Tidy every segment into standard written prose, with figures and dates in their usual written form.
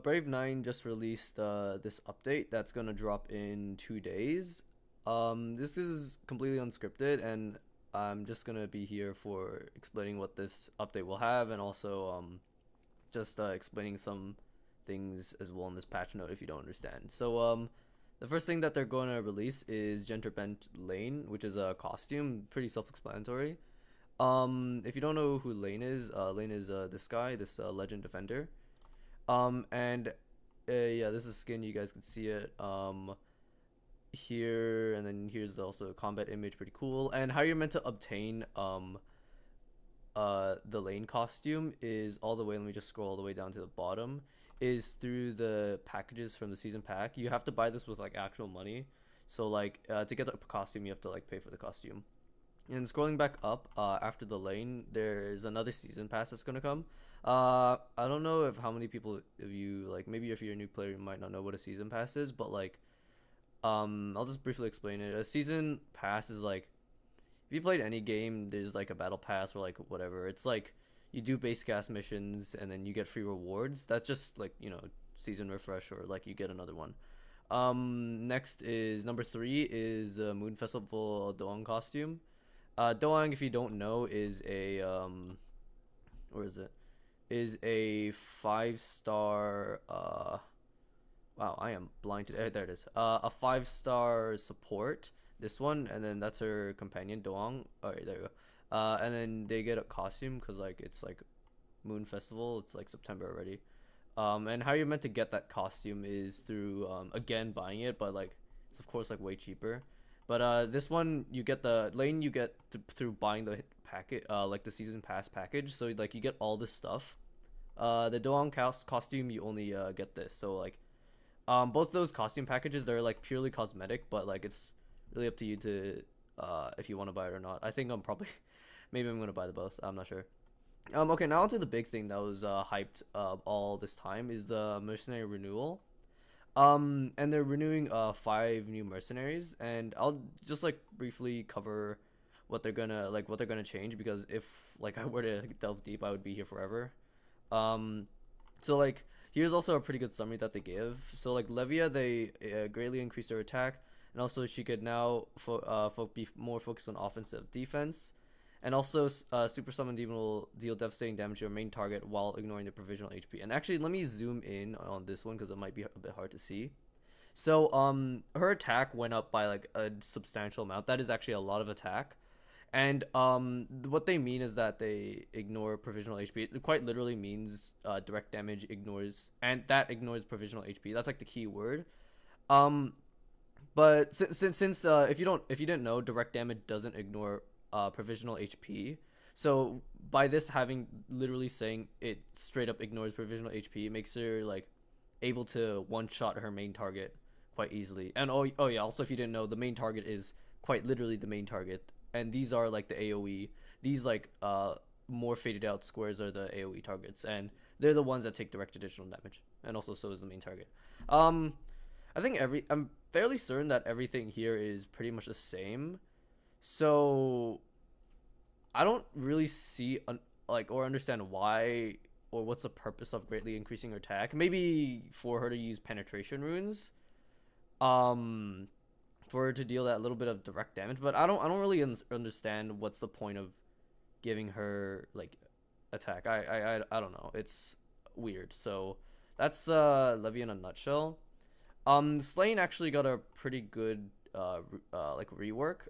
Brave 9 just released this update that's gonna drop in 2 days. This is completely unscripted, and I'm just gonna be here for explaining what this update will have, and also just explaining some things as well in this patch note if you don't understand. The first thing that they're going to release is Gender Bent Lane, which is a costume, pretty self-explanatory. If you don't know who Lane is this guy, this legend defender. And yeah, this is skin. You guys can see it here, and then here's also a combat image, pretty cool. And how you're meant to obtain the Lane costume is all the way. Let me just scroll all the way down to the bottom. Is through the packages from the season pack. You have to buy this with like actual money. So like to get the costume, you have to like pay for the costume. And scrolling back up, after the Lane, there's another season pass that's gonna come. I don't know if how many people, if you like, maybe if you're a new player, you might not know what a season pass is, but like, I'll just briefly explain it. A season pass is like, if you played any game, there's like a battle pass or like whatever. It's like you do base cast missions and then you get free rewards. That's just like, season refresh, or like you get another one. Next is number 3 is the Moon Festival Doang costume. Doang, if you don't know, is a where is it? Is a 5-star wow, I am blind today. There it is. A 5-star support. This one, and then that's her companion Doang. Alright, there you go. And then they get a costume because like it's like Moon Festival. It's like September already. And how you're meant to get that costume is through again buying it, but like it's of course like way cheaper. But this one you get the Lane you get through buying the packet, like the season pass package. So like you get all this stuff. The Doang costume you only get this. So like both those costume packages, they're like purely cosmetic, but like it's really up to you to if you want to buy it or not. I think I'm probably maybe I'm gonna buy the both. I'm not sure. Okay, now onto the big thing that was hyped all this time is the Mercenary Renewal. And they're renewing 5 new mercenaries, and I'll just like briefly cover what they're gonna change, because if like I were to delve deep, I would be here forever. Um, so like here's also a pretty good summary that they give. So like Levia, they greatly increased her attack, and also she could now be more focused on offensive defense. And also, Super Summon Demon will deal devastating damage to your main target while ignoring the provisional HP. And actually, let me zoom in on this one because it might be a bit hard to see. So, her attack went up by like a substantial amount. That is actually a lot of attack. And what they mean is that they ignore provisional HP. It quite literally means direct damage ignores, and that ignores provisional HP. That's like the key word. Um, but since if you didn't know, direct damage doesn't ignore provisional HP. So by this having literally saying it straight up ignores provisional HP, it makes her like able to one shot her main target quite easily. And oh yeah, also if you didn't know, the main target is quite literally the main target. And these are like the AoE. These like more faded out squares are the AoE targets, and they're the ones that take direct additional damage. And also so is the main target. I think I'm fairly certain that everything here is pretty much the same. So I don't really see like or understand why or what's the purpose of greatly increasing her attack. Maybe for her to use penetration runes, um, for her to deal that little bit of direct damage. But I don't really understand what's the point of giving her like attack. I don't know. It's weird. So that's Levy in a nutshell. Slain actually got a pretty good like rework.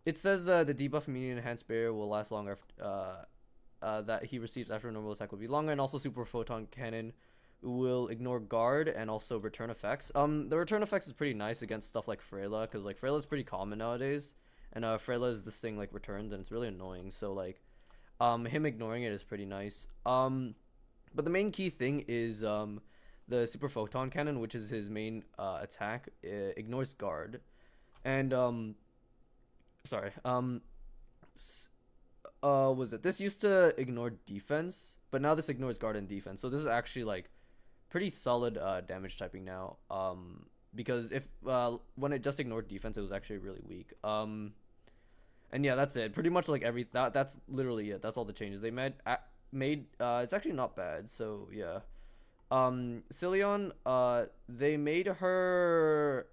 It says the debuff immune enhanced barrier will last longer. That he receives after a normal attack will be longer, and also super photon cannon will ignore guard and also return effects. The return effects is pretty nice against stuff like Freyla, because like Freyla is pretty common nowadays, and Freyla is this thing like returns, and it's really annoying. So like, him ignoring it is pretty nice. But the main key thing is the super photon cannon, which is his main attack, ignores guard, and sorry, was it this used to ignore defense, but now this ignores guard and defense. So this is actually like pretty solid damage typing now. Because if when it just ignored defense, it was actually really weak. And yeah, that's it. Pretty much like that's literally it. That's all the changes they made. It's actually not bad. So yeah. Cillian, they made her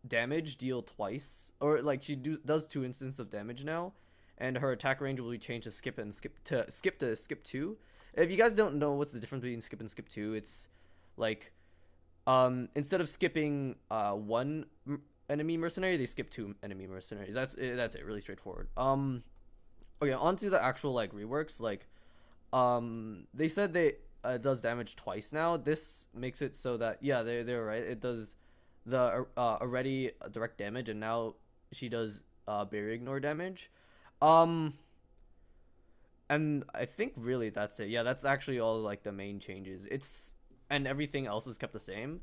damage deal twice, or like does 2 instances of damage now, and her attack range will be changed to skip two. If you guys don't know what's the difference between skip and skip two, it's like instead of skipping one enemy mercenary, they skip two enemy mercenaries. That's it. That's it. Really straightforward. Okay, on to the actual like reworks. Like they said they does damage twice now. This makes it so that yeah, they're right. It does the already direct damage, and now she does barrier ignore damage. Um, and I think really that's it. Yeah, that's actually all like the main changes. It's and everything else is kept the same.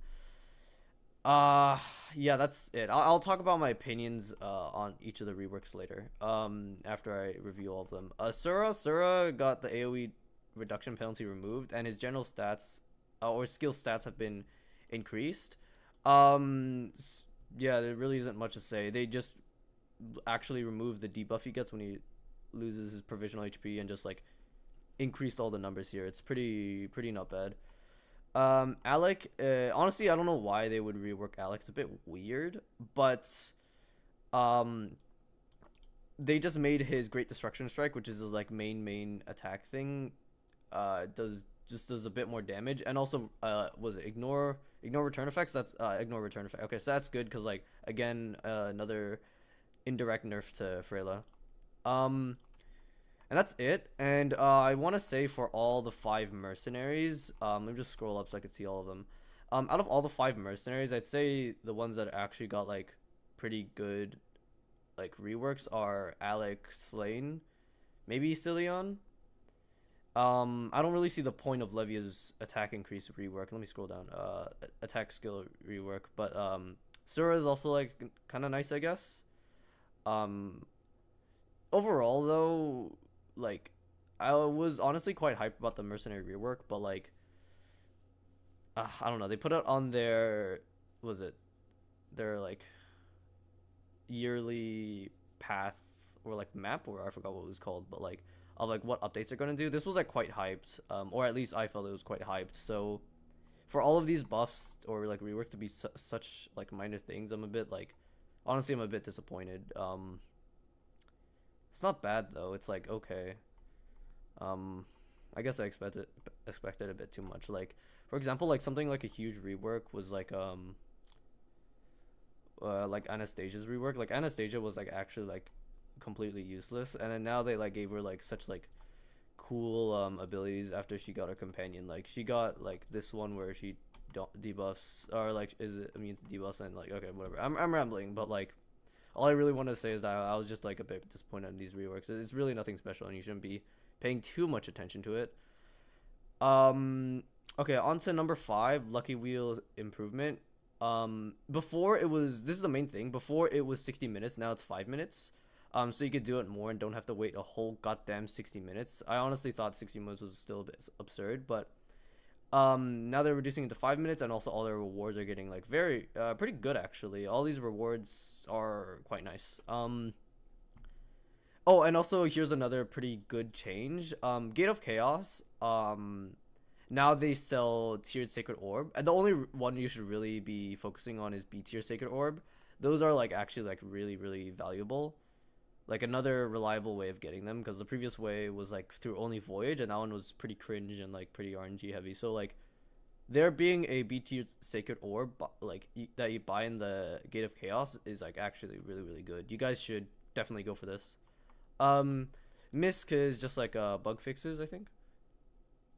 Uh, yeah, that's it. I'll talk about my opinions on each of the reworks later. After I review all of them. Sura got the AoE reduction penalty removed, and his general stats or skill stats have been increased. Yeah, there really isn't much to say. They just actually removed the debuff he gets when he loses his provisional HP and just like increased all the numbers here. It's pretty not bad. Alec, honestly, I don't know why they would rework Alec. It's a bit weird, but they just made his Great Destruction Strike, which is his like main attack thing, does a bit more damage, and also was it ignore return effects? That's ignore return effect. Okay, so that's good because like again another indirect nerf to Freyla. And that's it. And I want to say for all the 5 mercenaries, let me just scroll up so I can see all of them. Out of all the 5 mercenaries, I'd say the ones that actually got like pretty good like reworks are Alec, Slane, maybe Cillian. I don't really see the point of Levia's attack increase rework. Let me scroll down. Attack skill rework, but Sura is also like kind of nice, I guess. Overall though, like I was honestly quite hyped about the mercenary rework, but like I don't know, they put it on their their like yearly path or like map, or I forgot what it was called, but like of like what updates they're gonna do. This was like quite hyped, or at least I felt it was quite hyped. So for all of these buffs or like reworks to be such like minor things, I'm a bit like honestly I'm a bit disappointed. It's not bad though. It's like okay. I guess I expected a bit too much. Like for example, like something like a huge rework was like Anastasia's rework. Like Anastasia was like actually like completely useless, and then now they like gave her like such like cool abilities after she got her companion. Like she got like this one where she debuffs or like is it immune to debuffs, and like okay whatever. I'm rambling, but like all I really want to say is that I was just like a bit disappointed in these reworks. It's really nothing special, and you shouldn't be paying too much attention to it. Okay, on to number 5, Lucky Wheel improvement. Before it was, this is the main thing. Before it was 60 minutes, now it's 5 minutes. So you could do it more and don't have to wait a whole goddamn 60 minutes. I honestly thought 60 minutes was still a bit absurd, but now they're reducing it to 5 minutes, and also all their rewards are getting like very pretty good actually. All these rewards are quite nice. Oh, and also here's another pretty good change. Gate of Chaos. Now they sell tiered Sacred Orb, and the only one you should really be focusing on is B tier Sacred Orb. Those are like actually like really valuable. Like another reliable way of getting them, because the previous way was like through only Voyage, and that one was pretty cringe and like pretty RNG heavy. So like there being a B tier Sacred Orb like that you buy in the Gate of Chaos is like actually really good. You guys should definitely go for this. Misk is just like bug fixes, I think.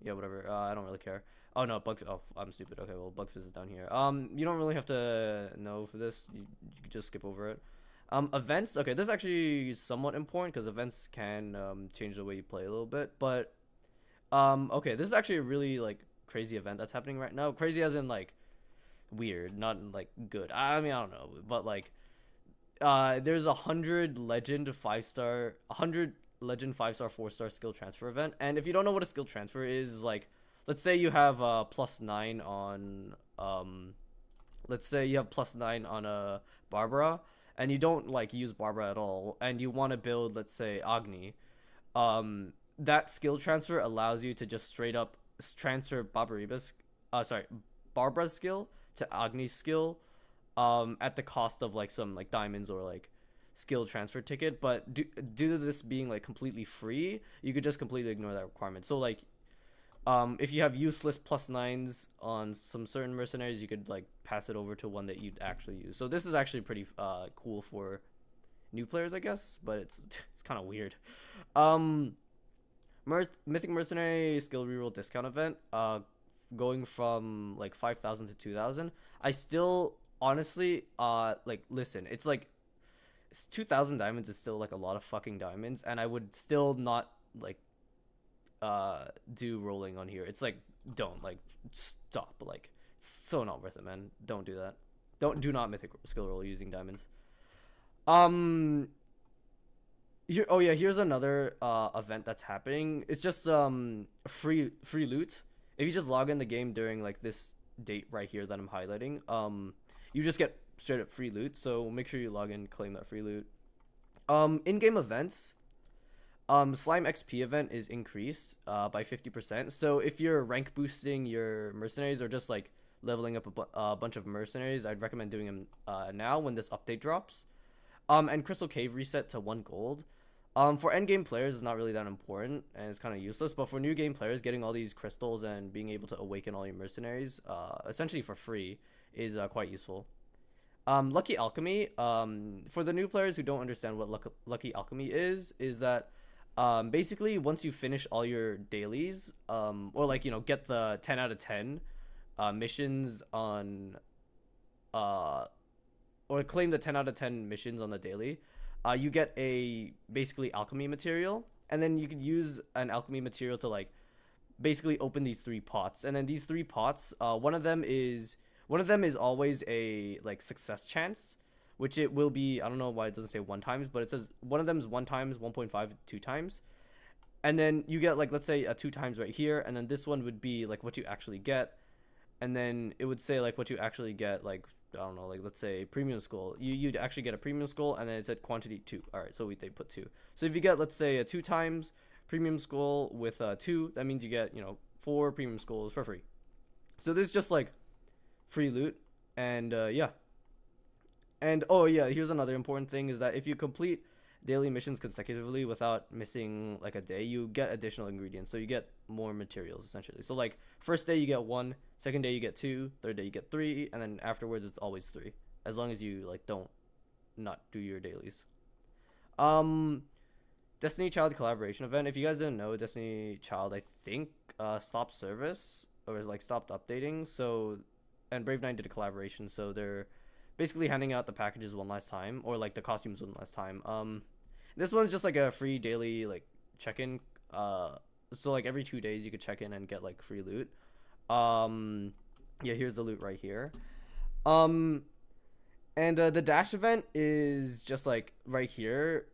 Yeah, whatever. I don't really care. Oh no, bug. Oh, I'm stupid. Okay, well, bug fix is down here. You don't really have to know for this. You could just skip over it. Events. Okay, this is actually somewhat important because events can change the way you play a little bit. But okay, this is actually a really like crazy event that's happening right now. Crazy as in like weird, not like good. I mean, I don't know, but like there's 100 legend 5-star 100 legend 5-star 4-star skill transfer event, and if you don't know what a skill transfer is, like let's say you have +9 on let's say you have +9 on a Barbara, and you don't like use Barbara at all, and you want to build let's say Agni. That skill transfer allows you to just straight up transfer Barbara's skill to Agni's skill, at the cost of like some like diamonds or like skill transfer ticket. But due to this being like completely free, you could just completely ignore that requirement. So like, if you have useless +9s on some certain mercenaries, you could like pass it over to one that you'd actually use. So this is actually pretty cool for new players, I guess, but it's kind of weird. Um, Mythic Mercenary skill reroll discount event, going from like 5,000 to 2,000. I still honestly, like, listen, it's like 2,000 diamonds is still like a lot of fucking diamonds, and I would still not like do rolling on here. It's like, don't, like, stop, like, it's so not worth it, man. Don't do that. Do not mythic skill roll using diamonds. Um, here, oh yeah, here's another event that's happening. It's just free loot. If you just log in the game during like this date right here that I'm highlighting, you just get straight up free loot. So make sure you log in, claim that free loot. In-game events, slime XP event is increased by 50%. So if you're rank boosting your mercenaries or just like leveling up a bunch of mercenaries, I'd recommend doing them now when this update drops. And Crystal Cave reset to 1 gold. For endgame players, it's not really that important and it's kind of useless. But for new game players, getting all these crystals and being able to awaken all your mercenaries, essentially for free, is quite useful. Lucky Alchemy. For the new players who don't understand what Lucky Alchemy is that basically once you finish all your dailies, or like, you know, get the 10 out of 10 missions on or claim the 10 out of 10 missions on the daily, you get a basically alchemy material, and then you can use an alchemy material to like basically open these 3 pots. And then these 3 pots, one of them is always a like success chance, which it will be. I don't know why it doesn't say 1 times, but it says one of them is 1 times, 1.5, 2 times. And then you get like, let's say a 2 times right here, and then this one would be like what you actually get, and then it would say like what you actually get, like, I don't know, like let's say premium skull. You'd actually get a premium skull, and then it said quantity 2. All right, so they put 2. So if you get, let's say, a 2 times premium skull with 2, that means you get, you know, 4 premium skulls for free. So this is just like free loot, and yeah. And oh yeah, here's another important thing, is that if you complete daily missions consecutively without missing like a day, you get additional ingredients. So you get more materials essentially. So like first day you get 1, second day you get 2, third day you get 3, and then afterwards it's always 3, as long as you like don't not do your dailies. Destiny Child collaboration event. If you guys didn't know, Destiny Child, I think, stopped service or like stopped updating. So, and Brave 9 did a collaboration, so they're basically handing out the packages one last time, or like the costumes one last time. This one's just like a free daily like check-in. So like every 2 days you could check in and get like free loot. Yeah, here's the loot right here. And the dash event is just like right here.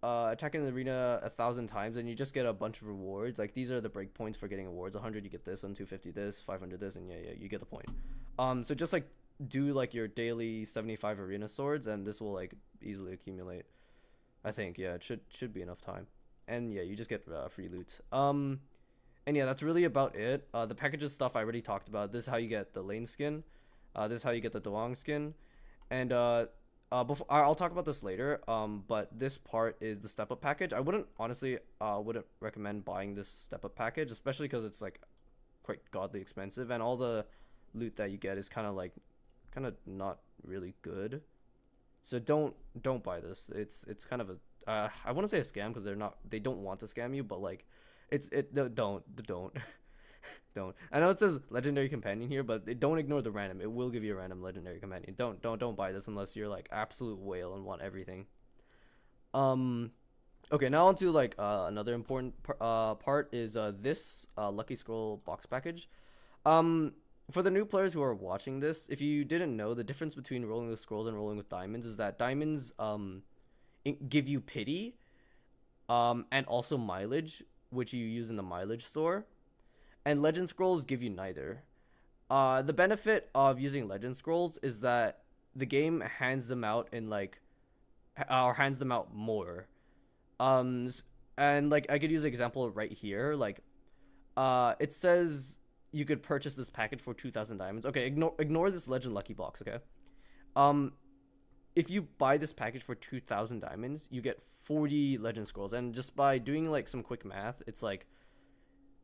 Attacking the arena 1,000 times, and you just get a bunch of rewards. Like these are the breakpoints for getting awards. 100 you get this, on 250 this, 500 this, and yeah, you get the point. So just like do like your daily 75 arena swords, and this will like easily accumulate. I think, yeah, it should be enough time. And yeah, you just get free loot. And yeah, that's really about it. The packages stuff I already talked about. This is how you get the lane skin. This is how you get the Doang skin. And before, I'll talk about this later. But this part is the step up package. I wouldn't recommend buying this step up package, especially because it's like quite godly expensive, and all the loot that you get is kind of not really good. So don't buy this. It's kind of a I want to say a scam, because they don't want to scam you, but like don't don't. I know it says legendary companion here, but don't ignore the random. It will give you a random legendary companion. Don't buy this unless you're like absolute whale and want everything. Okay, now on to like another important part is this lucky scroll box package. For the new players who are watching this, if you didn't know, the difference between rolling with scrolls and rolling with diamonds is that diamonds give you pity, and also mileage, which you use in the mileage store, and legend scrolls give you neither. The benefit of using legend scrolls is that the game hands them out in like, or hands them out more. And like I could use an example right here, like it says you could purchase this package for 2,000 diamonds. Okay, ignore this legend lucky box. Okay, um, if you buy this package for 2,000 diamonds, you get 40 legend scrolls, and just by doing like some quick math, it's like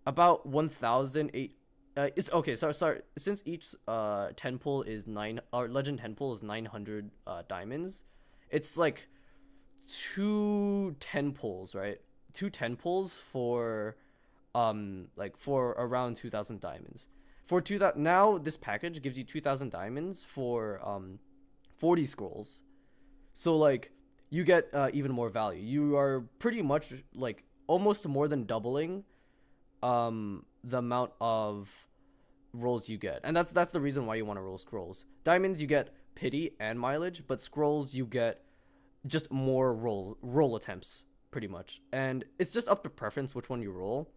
about 1,008. It's okay. Sorry. Since each 10 pull is nine, or legend 10 pull is 900 diamonds, it's like two 10 pulls, right? Two 10 pulls for like for around 2,000 diamonds. For 2,000 now, this package gives you 2,000 diamonds for 40 scrolls. So like you get even more value. You are pretty much like almost more than doubling the amount of rolls you get, and that's the reason why you want to roll scrolls. Diamonds you get pity and mileage, but scrolls you get just more roll attempts pretty much, and it's just up to preference which one you roll.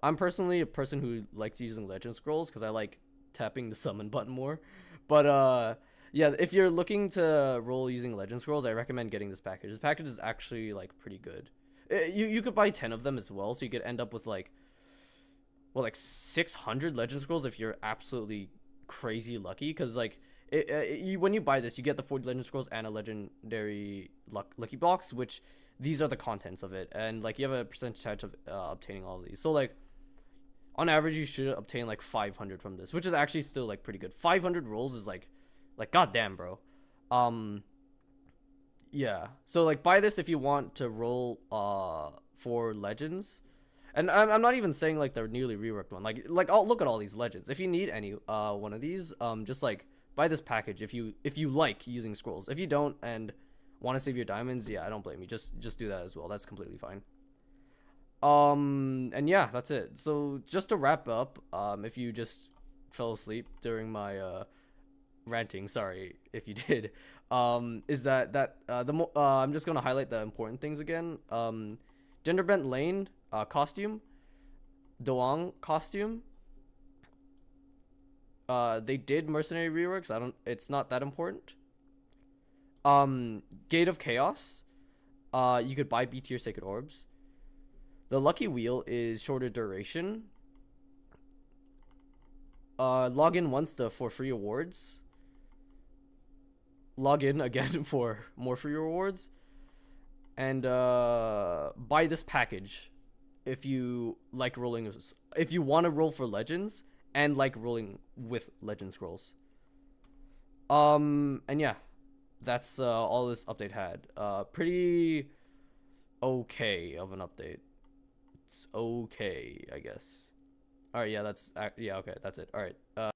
I'm personally a person who likes using legend scrolls because I like tapping the summon button more, but yeah, if you're looking to roll using legend scrolls, I recommend getting this package. This package is actually like pretty good. You could buy 10 of them as well, so you could end up with like, well, like 600 legend scrolls if you're absolutely crazy lucky, because like when you buy this, you get the 40 legend scrolls and a legendary lucky box, which these are the contents of it, and like you have a percentage chance of obtaining all of these. So like on average you should obtain like 500 from this, which is actually still like pretty good. 500 rolls is like goddamn, bro. Yeah, so like buy this if you want to roll for legends. And I'm not even saying like the newly reworked one. Like I'll look at all these legends. If you need any one of these, just like buy this package if you like using scrolls. If you don't and want to save your diamonds, yeah, I don't blame you. Just do that as well. That's completely fine. And yeah, that's it. So just to wrap up, if you just fell asleep during my ranting, sorry if you did. Is that I'm just gonna highlight the important things again. Gender bent lane costume, Doang costume. They did mercenary reworks. It's not that important. Gate of Chaos. You could buy B tier sacred orbs. The lucky wheel is shorter duration. Log in once for free awards. Log in again for more free rewards. And buy this package if you like rolling, if you want to roll for legends and like rolling with legend scrolls. And yeah, that's all this update had. Pretty okay of an update. It's okay, I guess. All right, yeah, yeah, okay, that's it. All right.